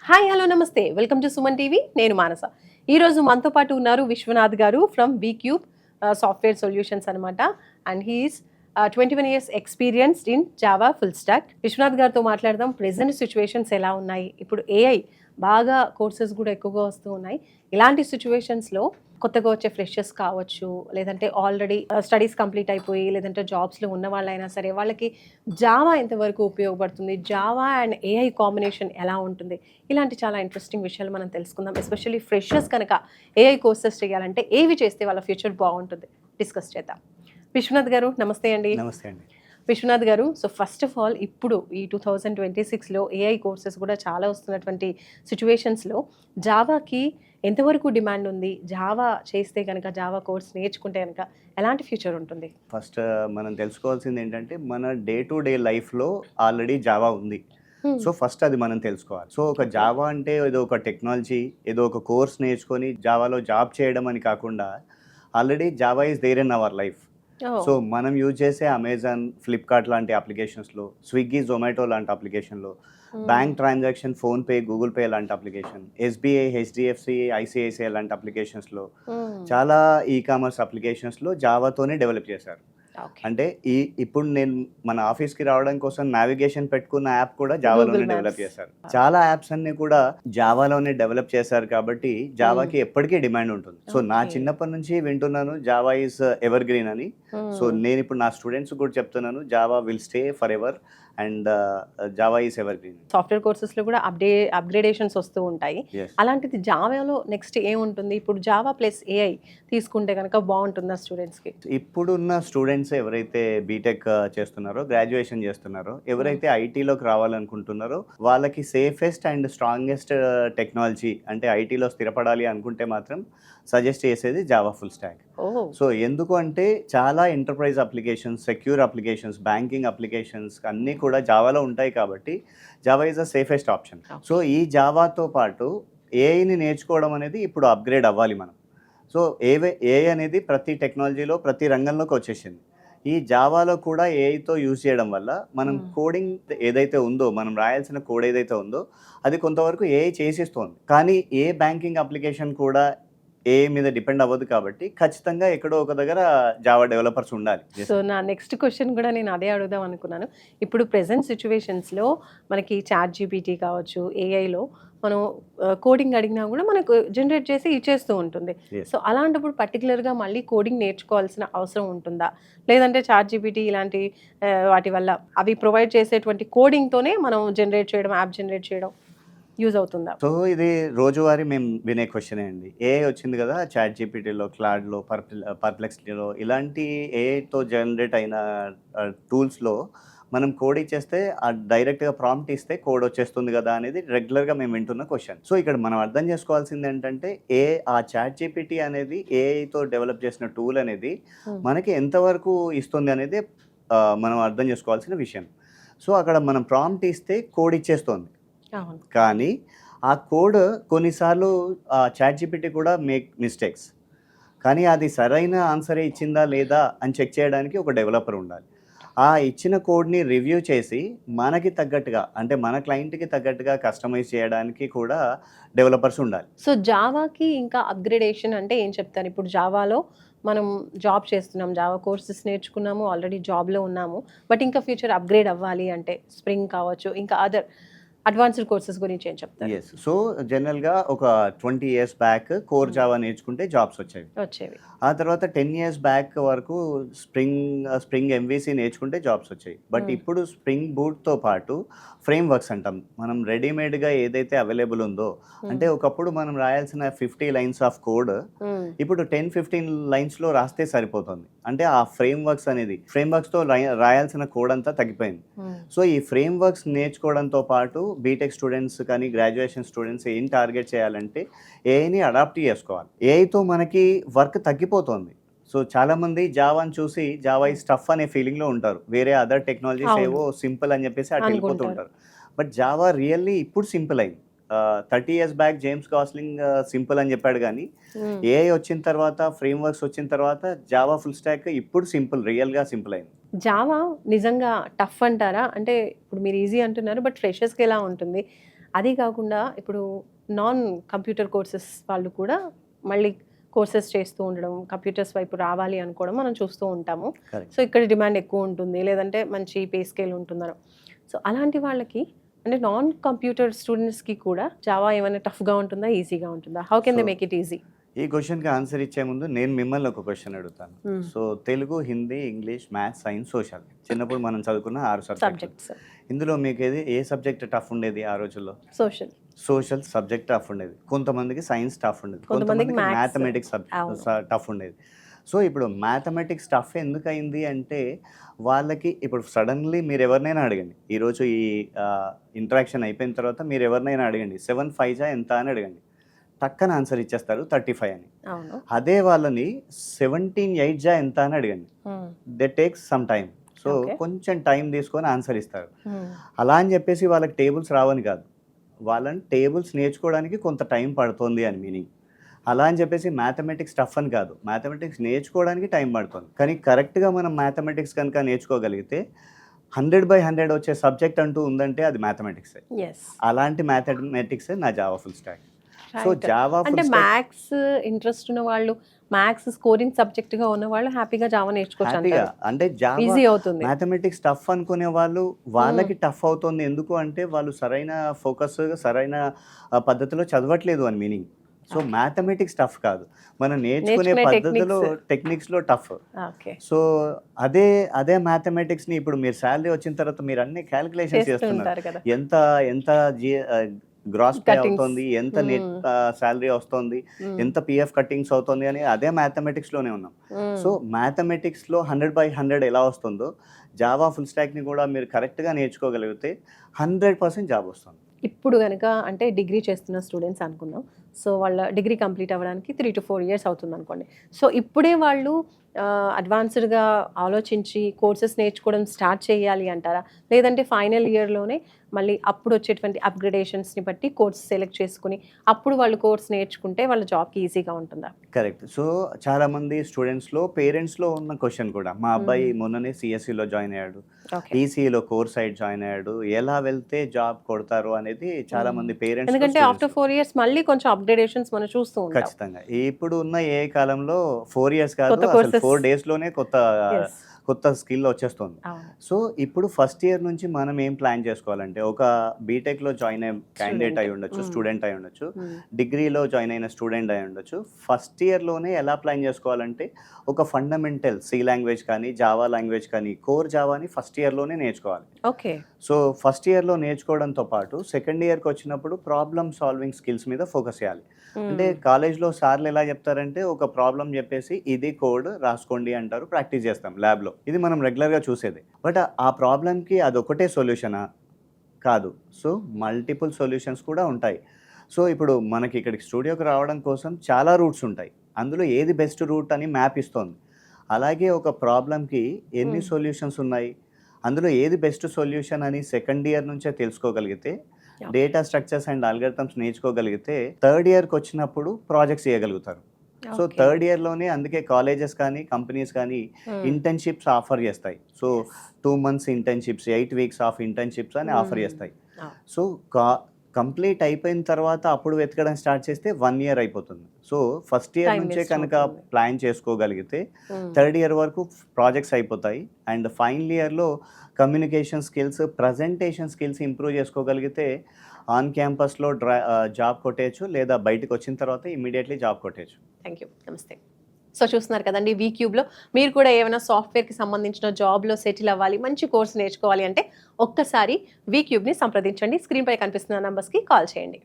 Hi hello నమస్తే welcome to Suman TV. నేను మానస. ఈరోజు మనతో పాటు ఉన్నారు విశ్వనాథ్ గారు ఫ్రమ్ బీక్యూబ్ సాఫ్ట్వేర్ సొల్యూషన్స్ అనమాట. And he is 21 years experienced in Java full stack. Viswanath గారితో మాట్లాడదాం. ప్రెసెంట్ సిచ్యువేషన్స్ ఎలా ఉన్నాయి, ఇప్పుడు ఏఐ బాగా కోర్సెస్ కూడా ఎక్కువగా వస్తూ ఉన్నాయి. ఇలాంటి సిచ్యువేషన్స్లో కొత్తగా వచ్చే ఫ్రెషర్స్ కావచ్చు, లేదంటే ఆల్రెడీ స్టడీస్ కంప్లీట్ అయిపోయి లేదంటే జాబ్స్లో ఉన్న వాళ్ళైనా సరే వాళ్ళకి జావా ఎంతవరకు ఉపయోగపడుతుంది, జావా అండ్ ఏఐ కాంబినేషన్ ఎలా ఉంటుంది, ఇలాంటి చాలా ఇంట్రెస్టింగ్ విషయాలు మనం తెలుసుకుందాం. ఎస్పెషల్లీ ఫ్రెషర్స్ కనుక ఏఐ కోర్సెస్ చేయాలంటే ఏవి చేస్తే వాళ్ళ ఫ్యూచర్ బాగుంటుంది డిస్కస్ చేద్దాం. విశ్వనాథ్ గారు నమస్తే అండి. నమస్తే అండి. విశ్వనాథ్ గారు, సో ఫస్ట్ ఆఫ్ ఆల్ ఇప్పుడు ఈ 2026లో ఏఐ కోర్సెస్ కూడా చాలా వస్తున్నటువంటి సిచ్యువేషన్స్లో జావాకి ఎంతవరకు డిమాండ్ ఉంది, జావా చేస్తే కనుక జావా కోర్స్ నేర్చుకుంటే కనుక ఎలాంటి ఫ్యూచర్ ఉంటుంది? ఫస్ట్ మనం తెలుసుకోవాల్సింది ఏంటంటే మన డే టు డే లైఫ్లో ఆల్రెడీ జావా ఉంది. సో ఫస్ట్ అది మనం తెలుసుకోవాలి. సో ఒక జావా అంటే ఏదో ఒక టెక్నాలజీ, ఏదో ఒక కోర్స్ నేర్చుకొని జావాలో జాబ్ చేయడం అని కాకుండా already Java is there in our life. So మనం యూజ్ చేసే అమెజాన్, ఫ్లిప్కార్ట్ లాంటి అప్లికేషన్స్లో, స్విగ్గీ, జొమాటో లాంటి అప్లికేషన్లో, bank transaction, PhonePe, Google Pay లాంటి అప్లికేషన్, ఎస్బీఐ, హెచ్డిఎఫ్సి, ఐసిఐసిఐ లాంటి అప్లికేషన్స్లో, చాలా ఈ కామర్స్ అప్లికేషన్స్లో జావాతోనే డెవలప్ చేశారు. అంటే ఇప్పుడు నేను మన ఆఫీస్కి రావడం కోసం నావిగేషన్ పెట్టుకున్న యాప్ కూడా జావాలోనే డెవలప్ చేశారు. చాలా యాప్స్ అన్ని కూడా జావాలోనే డెవలప్ చేశారు కాబట్టి జావాకి ఎప్పటికీ డిమాండ్ ఉంటుంది. సో నా చిన్నప్పటి నుంచి వింటున్నాను జావా ఈజ్ ఎవర్ గ్రీన్ అని. సో నేను ఇప్పుడు నా స్టూడెంట్స్ కూడా చెప్తున్నాను, Java will stay forever and Java is evergreen. Software కోర్సెస్లో కూడా అప్గ్రేడేషన్స్ వస్తూ ఉంటాయి. అలాంటిది జావాలో నెక్స్ట్ ఏముంటుంది? ఇప్పుడు జావా ప్లస్ ఏఐ తీసుకుంటే కనుక బాగుంటుందా స్టూడెంట్స్కి? ఇప్పుడున్న స్టూడెంట్స్ ఎవరైతే బీటెక్ చేస్తున్నారో, గ్రాడ్యుయేషన్ చేస్తున్నారో, ఎవరైతే ఐటీలోకి రావాలనుకుంటున్నారో వాళ్ళకి సేఫెస్ట్ అండ్ స్ట్రాంగెస్ట్ టెక్నాలజీ అంటే ఐటీలో స్థిరపడాలి అనుకుంటే మాత్రం సజెస్ట్ చేసేది జావా ఫుల్ స్టాక్. సో ఎందుకు అంటే చాలా enterprise applications, secure applications, banking applications అన్నీ కూడా జావాలో ఉంటాయి కాబట్టి Java is the safest option. So ఈ జావాతో పాటు ఏఐని నేర్చుకోవడం అనేది ఇప్పుడు అప్గ్రేడ్ అవ్వాలి మనం. సో ఏఐ అనేది ప్రతి టెక్నాలజీలో, ప్రతి రంగంలోకి వచ్చేసింది. ఈ జావాలో కూడా ఏఐతో యూజ్ చేయడం వల్ల మనం కోడింగ్ ఏదైతే ఉందో, మనం రాయాల్సిన కోడ్ ఏదైతే ఉందో అది కొంతవరకు ఏఐ చేసిస్తోంది. కానీ ఏ బ్యాంకింగ్ అప్లికేషన్ కూడా ఏఐ మీద డిపెండ్ అవ్వదు కాబట్టి ఖచ్చితంగా ఎక్కడో ఒక దగ్గర జావా డెవలపర్స్ ఉండాలి. సో నా నెక్స్ట్ క్వశ్చన్ కూడా నేను అదే అడుగుదాం అనుకున్నాను. ఇప్పుడు ప్రెసెంట్ సిచ్యువేషన్స్లో మనకి చాట్ జీపీటీ కావచ్చు, ఏఐలో మనం కోడింగ్ అడిగినా కూడా మనకు జనరేట్ చేసి ఇచ్చేస్తూ ఉంటుంది. సో అలాంటప్పుడు పర్టికులర్గా మళ్ళీ కోడింగ్ నేర్చుకోవాల్సిన అవసరం ఉంటుందా, లేదంటే చాట్ జీపీటీ ఇలాంటి వాటి వల్ల అవి ప్రొవైడ్ చేసేటువంటి కోడింగ్తోనే మనం జనరేట్ చేయడం, యాప్ జనరేట్ చేయడం యూజ్ అవుతుందా? సో ఇది రోజువారీ మేము వినే క్వశ్చన్ అండి. ఏఐ వచ్చింది కదా, చాట్ జీపీటీలో, క్లాడ్లో, పర్ప్లెక్సిటీలో ఇలాంటి ఏఐతో జనరేట్ అయిన టూల్స్లో మనం కోడ్ ఇచ్చేస్తే డైరెక్ట్గా ప్రాంప్ట్ ఇస్తే కోడ్ వచ్చేస్తుంది కదా అనేది రెగ్యులర్గా మేము వింటున్న క్వశ్చన్. సో ఇక్కడ మనం అర్థం చేసుకోవాల్సింది ఏంటంటే ఆ చాట్ జీపీటీ అనేది ఏఐతో డెవలప్ చేసిన టూల్ అనేది మనకి ఎంతవరకు ఇస్తుంది అనేది మనం అర్థం చేసుకోవాల్సిన విషయం. సో అక్కడ మనం ప్రాంప్ట్ ఇస్తే కోడ్ ఇచ్చేస్తుంది, కానీ ఆ కోడ్ కొన్నిసార్లు చాట్ జీపీటీ కూడా మేక్ మిస్టేక్స్. కానీ అది సరైన ఆన్సరే ఇచ్చిందా లేదా అని చెక్ చేయడానికి ఒక డెవలపర్ ఉండాలి. ఆ ఇచ్చిన కోడ్ని రివ్యూ చేసి మనకి తగ్గట్టుగా, అంటే మన క్లయింట్కి తగ్గట్టుగా కస్టమైజ్ చేయడానికి కూడా డెవలపర్స్ ఉండాలి. సో జావాకి ఇంకా అప్గ్రేడేషన్ అంటే ఏం చెప్తారు? ఇప్పుడు జావాలో మనం జాబ్ చేస్తున్నాం, జావా కోర్సెస్ నేర్చుకున్నాము, ఆల్రెడీ జాబ్లో ఉన్నాము, బట్ ఇంకా ఫ్యూచర్ అప్గ్రేడ్ అవ్వాలి అంటే స్ప్రింగ్ కావచ్చు, ఇంకా అదర్ అడ్వాన్స్డ్ కోర్సెస్ గురించి ఏం చెప్తారు? ఎస్. సో జనరల్గా ఒక 20 years బ్యాక్ కోర్ జావా నేర్చుకుంటే జాబ్స్ వచ్చేవి. ఆ తర్వాత 10 years బ్యాక్ వరకు స్ప్రింగ్ ఎంవీసీ నేర్చుకుంటే జాబ్స్ వచ్చాయి. బట్ ఇప్పుడు స్ప్రింగ్ బూట్తో పాటు ఫ్రేమ్ వర్క్స్ అంటాం, మనం రెడీమేడ్గా ఏదైతే అవైలబుల్ ఉందో, అంటే ఒకప్పుడు మనం రాయాల్సిన 50 lines ఆఫ్ కోడ్ ఇప్పుడు 10-15 linesలో రాస్తే సరిపోతుంది. అంటే ఆ ఫ్రేమ్ వర్క్స్తో రాయాల్సిన కోడ్ అంతా తగ్గిపోయింది. సో ఈ ఫ్రేమ్ వర్క్స్ నేర్చుకోవడంతో పాటు బీటెక్ స్టూడెంట్స్ కానీ గ్రాడ్యుయేషన్ స్టూడెంట్స్ ఏం టార్గెట్ చేయాలంటే ఏఐని అడాప్ట్ చేసుకోవాలి. ఏఐతో మనకి వర్క్ తగ్గిపోతుంది. సో చాలామంది జావాని చూసి జావా ఈ స్టఫ్ అనే ఫీలింగ్లో ఉంటారు, వేరే అదర్ టెక్నాలజీస్ ఏవో సింపుల్ అని చెప్పేసి అటు వెళ్ళిపోతూ ఉంటారు. బట్ జావా రియల్లీ ఇప్పుడు సింపుల్ అయింది. 30 years back James Gosling simple అని చెప్పాడు, కానీ ఏఐ వచ్చిన తర్వాత, ఫ్రేమ్ వర్క్స్ వచ్చిన తర్వాత జావా ఫుల్ స్టాక్ ఇప్పుడు రియల్గా సింపుల్ అయింది. జావా నిజంగా టఫ్ అంటారా? అంటే ఇప్పుడు మీరు ఈజీ అంటున్నారు, బట్ ఫ్రెషర్స్కి ఎలా ఉంటుంది? అది కాకుండా ఇప్పుడు నాన్ కంప్యూటర్ కోర్సెస్ వాళ్ళు కూడా మళ్ళీ కోర్సెస్ చేస్తూ ఉండడం, కంప్యూటర్స్ వైపు రావాలి అనుకోవడం మనం చూస్తూ ఉంటాము. సో ఇక్కడ డిమాండ్ ఎక్కువ ఉంటుంది, లేదంటే మంచి పే స్కేల్ ఉంటుందనో. సో అలాంటి వాళ్ళకి అంటే నాన్ కంప్యూటర్ స్టూడెంట్స్కి కూడా జావా ఏమైనా టఫ్గా ఉంటుందా, ఈజీగా ఉంటుందా? How can they make it easy? ఈ క్వశ్చన్కి ఆన్సర్ ఇచ్చే ముందు నేను మిమ్మల్ని ఒక క్వశ్చన్ అడుగుతాను. So Telugu, Hindi, English, maths, science, social చిన్నప్పుడు మనం చదువుకున్న 6 సబ్జెక్ట్స్. ఇందులో మీకు ఏ సబ్జెక్ట్ టఫ్ ఉండేది ఆ రోజుల్లో? సోషల్ సబ్జెక్ట్ టఫ్ ఉండేది. కొంతమందికి సైన్స్ టఫ్ ఉండేది, కొంతమందికి మ్యాథమెటిక్స్ టఫ్ ఉండేది. సో ఇప్పుడు మ్యాథమెటిక్స్ టఫ్ ఎందుకు అయింది అంటే వాళ్ళకి ఇప్పుడు సడన్లీ మీరు ఎవరినైనా అడగండి, ఈరోజు ఈ ఇంటరాక్షన్ అయిపోయిన తర్వాత మీరు ఎవరినైనా అడగండి 7 5 ఎంత అని అడగండి, టక్కన ఆన్సర్ ఇచ్చేస్తారు 35 అని. అదే వాళ్ళని 17 8 ఎంత అని అడగండి, they takes some time. So కొంచెం టైం తీసుకొని ఆన్సర్ ఇస్తారు. అలా అని చెప్పేసి వాళ్ళకి టేబుల్స్ రావని కాదు, వాళ్ళని టేబుల్స్ నేర్చుకోవడానికి కొంత టైం పడుతుంది అని మీనింగ్. అలా అని చెప్పేసి మ్యాథమెటిక్స్ టఫ్ అని కాదు, మ్యాథమెటిక్స్ నేర్చుకోవడానికి టైం పడుతుంది. కానీ కరెక్ట్గా మనం మ్యాథమెటిక్స్ కనుక నేర్చుకోగలిగితే 100/100 వచ్చే సబ్జెక్ట్ అంటూ ఉందంటే అది మ్యాథమెటిక్సే. అలాంటి మ్యాథమెటిక్సే నా Java full stock. So Java అంటే మ్యాథ్స్ ఇంట్రెస్ట్ ఉన్న వాళ్ళు, మ్యాథ్స్ స్కోరింగ్ సబ్జెక్ట్ గా ఉన్న వాళ్ళు హ్యాపీగా జావా నేర్చుకోవచ్చు. అంటే జావా ఈజీ అవుతుంది. మ్యాథమెటిక్స్ టఫ్ అనుకునే వాళ్ళు వాళ్ళకి టఫ్ అవుతుంది. ఎందుకు అంటే వాళ్ళు సరైన ఫోకస్, సరైన పద్ధతిలో చదవట్లేదు అని మీనింగ్. సో మ్యాథమెటిక్స్ టఫ్ కాదు, మనం నేర్చుకునే పద్ధతిలో టెక్నిక్స్లో టఫ్. సో అదే మ్యాథమెటిక్స్ని ఇప్పుడు మీరు శాలరీ వచ్చిన తర్వాత మీరు అన్ని క్యాలిక్యులేషన్స్ చేస్తున్నారు, ఎంత గ్రాస్ పే అవుతుంది, ఎంత నెట్ శాలరీ వస్తుంది, ఎంత పిఎఫ్ కట్టింగ్స్ అవుతుంది అని అదే మ్యాథమెటిక్స్లోనే ఉన్నాం. సో మ్యాథమెటిక్స్లో 100/100 ఎలా వస్తుందో జావా ఫుల్ స్టాక్ని కూడా మీరు కరెక్ట్గా నేర్చుకోగలిగితే 100% జాబ్ వస్తుంది. ఇప్పుడు కనుక అంటే డిగ్రీ చేస్తున్న స్టూడెంట్స్ అనుకుందాం, సో వాళ్ళ డిగ్రీ కంప్లీట్ అవ్వడానికి 3 to 4 years అవుతుంది అనుకోండి. సో ఇప్పుడే వాళ్ళు అడ్వాన్స్డ్గా ఆలోచించి కోర్సెస్ నేర్చుకోవడం స్టార్ట్ చేయాలి అంటారా, లేదంటే ఫైనల్ ఇయర్లోనే మళ్ళీ అప్పుడు వచ్చేటువంటి అప్గ్రేడేషన్స్ని బట్టి కోర్స్ సెలెక్ట్ చేసుకుని అప్పుడు వాళ్ళు కోర్స్ నేర్చుకుంటే వాళ్ళ జాబ్కి ఈజీగా ఉంటుందా? కరెక్ట్. సో చాలామంది స్టూడెంట్స్లో పేరెంట్స్లో ఉన్న క్వశ్చన్ కూడా, మా అబ్బాయి మొన్ననే సిఎస్సిలో జాయిన్ అయ్యాడు, ఈసీఈలో కోర్స్ సైడ్ జాయిన్ అయ్యాడు, ఎలా వెళ్తే జాబ్ కొడతారు అనేది చాలా మంది పేరెంట్స్. ఎందుకంటే ఆఫ్టర్ 4 years మళ్ళీ కొంచెం అప్గ్రేడేషన్స్ మనం చూస్తూ ఉంటాం. ఖచ్చితంగా ఇప్పుడు ఉన్న ఏ కాలంలో 4 years కాదు, అసలు 4 daysలోనే కొత్త స్కిల్ వచ్చేస్తుంది. సో ఇప్పుడు ఫస్ట్ ఇయర్ నుంచి మనం ఏం ప్లాన్ చేసుకోవాలంటే, ఒక బీటెక్లో జాయిన్ అయ్యే క్యాండిడేట్ అయి ఉండొచ్చు, స్టూడెంట్ అయి ఉండొచ్చు, డిగ్రీలో జాయిన్ అయిన స్టూడెంట్ అయి ఉండొచ్చు. ఫస్ట్ ఇయర్లోనే ఎలా ప్లాన్ చేసుకోవాలంటే ఒక ఫండమెంటల్ సి లాంగ్వేజ్ కానీ, జావా లాంగ్వేజ్ కానీ, కోర్ జావాని ఫస్ట్ ఇయర్లోనే నేర్చుకోవాలి. ఓకే. సో ఫస్ట్ ఇయర్లో నేర్చుకోవడంతో పాటు సెకండ్ ఇయర్కి వచ్చినప్పుడు ప్రాబ్లమ్ సాల్వింగ్ స్కిల్స్ మీద ఫోకస్ చేయాలి. అంటే కాలేజ్లో సార్లు ఎలా చెప్తారంటే ఒక ప్రాబ్లం చెప్పేసి ఇది కోడ్ రాసుకోండి అంటారు, ప్రాక్టీస్ చేస్తాం ల్యాబ్లో, ఇది మనం రెగ్యులర్గా చూసేది. బట్ ఆ ప్రాబ్లంకి అదొకటే సొల్యూషనా? కాదు. సో మల్టిపుల్ సొల్యూషన్స్ కూడా ఉంటాయి. సో ఇప్పుడు మనకి ఇక్కడికి స్టూడియోకి రావడం కోసం చాలా రూట్స్ ఉంటాయి, అందులో ఏది బెస్ట్ రూట్ అని మ్యాప్ ఇస్తుంది. అలాగే ఒక ప్రాబ్లంకి ఎన్ని సొల్యూషన్స్ ఉన్నాయి, అందులో ఏది బెస్ట్ సొల్యూషన్ అని సెకండ్ ఇయర్ నుంచే తెలుసుకోగలిగితే, డేటా స్ట్రక్చర్స్ అండ్ ఆల్గరిథమ్స్ నేర్చుకోగలిగితే థర్డ్ ఇయర్కి వచ్చినప్పుడు ప్రాజెక్ట్స్ చేయగలుగుతారు. సో థర్డ్ ఇయర్లోనే అందుకే కాలేజెస్ కానీ కంపెనీస్ కానీ ఇంటర్న్షిప్స్ ఆఫర్ చేస్తాయి. So 2 months internships, 8 weeks of internships అని ఆఫర్ చేస్తాయి. సో కంప్లీట్ అయిపోయిన తర్వాత అప్పుడు వెతకడం స్టార్ట్ చేస్తే 1 year అయిపోతుంది. సో ఫస్ట్ ఇయర్ నుంచే కనుక ప్లాన్ చేసుకోగలిగితే థర్డ్ ఇయర్ వరకు ప్రాజెక్ట్స్ అయిపోతాయి. అండ్ ఫైనల్ ఇయర్లో communication skills, presentation skills improve చేసుకోగలిగితే ఆన్ క్యాంపస్లో జాబ్ కొట్టేయచ్చు, లేదా బయటకు వచ్చిన తర్వాత ఇమీడియట్లీ జాబ్ కొట్టేయచ్చు. Thank you. నమస్తే. సో చూస్తున్నారు కదండి, వీక్యూబ్లో మీరు కూడా ఏమైనా సాఫ్ట్వేర్కి సంబంధించిన జాబ్లో సెటిల్ అవ్వాలి, మంచి కోర్స్ నేర్చుకోవాలి అంటే ఒక్కసారి వీక్యూబ్ని సంప్రదించండి. స్క్రీన్పై కనిపిస్తున్న నంబర్స్కి కాల్ చేయండి.